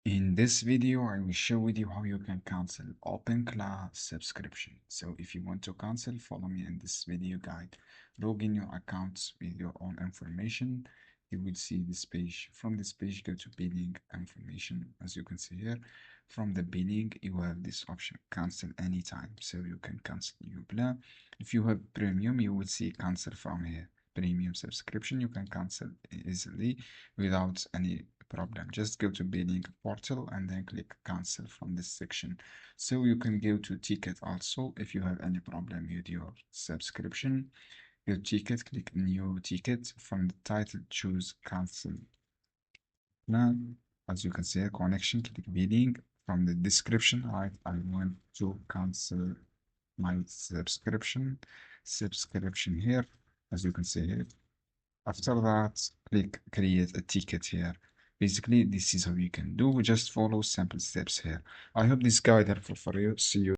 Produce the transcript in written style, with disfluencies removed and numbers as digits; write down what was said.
In this video, I will show with you how you can cancel Openclaw subscription. So if you want to cancel, follow me in this video guide. Log in your accounts with your own information. You will see this page. From this page, go to billing information. As you can see here, from the billing, you have this option, cancel anytime. So you can cancel your plan. If you have premium, you will see cancel from here. Premium subscription, you can cancel easily without any problem. Just go to billing portal and then click cancel from this section. So you can go to ticket also if you have any problem with your subscription. Your ticket, click new ticket. From the title, choose cancel plan. As you can see, connection, click billing. From the description, right, I want to cancel my subscription here. As you can see here, after that, click create a ticket here. Basically, this is how you can do. Just follow simple steps here. I hope this guide helpful for you. See you.